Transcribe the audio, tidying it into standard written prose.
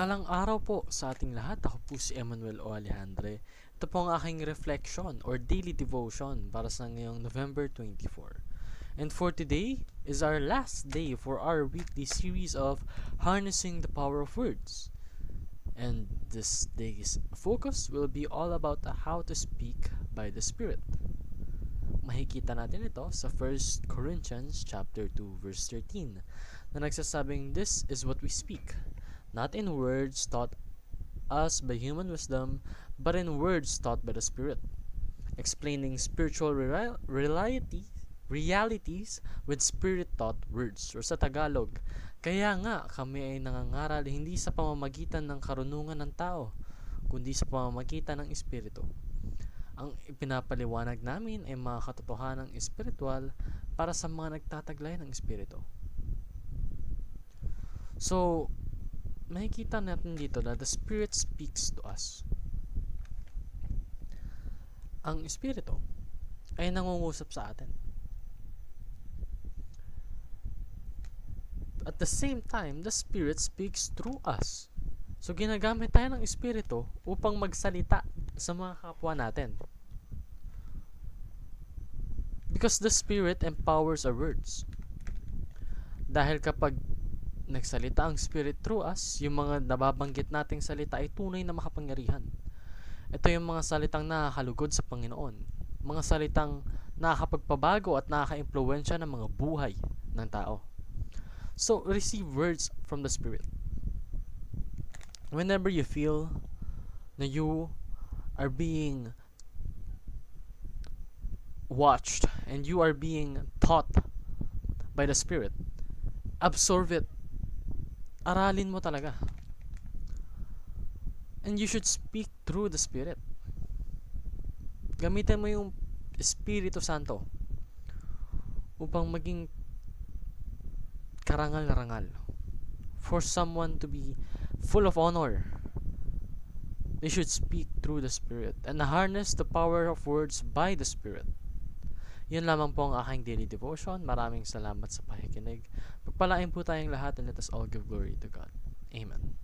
Mapagpalang araw po sa ating lahat. Ako po si Emmanuel O. Alejandre. Ito po ang aking reflection or daily devotion para sa ngayong November 24. And for today is our last day for our weekly series of Harnessing the Power of Words. And this day's focus will be all about how to speak by the Spirit. Makikita natin ito sa 1 Corinthians chapter 2 verse 13 na nagsasabing, "This is what we speak, not in words taught us by human wisdom, but in words taught by the Spirit, explaining spiritual realities with Spirit-taught words." Or sa Tagalog, kaya nga kami ay nangangaral hindi sa pamamagitan ng karunungan ng tao, kundi sa pamamagitan ng Espiritu. Ang ipinapaliwanag namin ay mga katotohanang espiritual para sa mga nagtataglay ng Espiritu. So, makikita natin dito na the Spirit speaks to us. Ang Espiritu ay nangungusap sa atin. At the same time, the Spirit speaks through us. So, ginagamit tayo ng Espiritu upang magsalita sa mga kapwa natin. Because the Spirit empowers our words. Dahil kapag nagsalita ang Spirit through us, yung mga nababanggit nating salita ay tunay na makapangyarihan. Ito yung mga salitang nakakalugod sa Panginoon. Mga salitang nakakapagpabago at nakaka-impluwensya ng mga buhay ng tao. So, receive words from the Spirit. Whenever you feel na you are being watched and you are being taught by the Spirit, absorb it. Aralin mo talaga. And you should speak through the Spirit. Gamitin mo yung Espiritu Santo upang maging karangal-rangal. For someone to be full of honor, they should speak through the Spirit and harness the power of words by the Spirit. Yun lamang po ang aking daily devotion. Maraming salamat sa pakikinig. Pagpalain po tayong lahat and let us all give glory to God. Amen.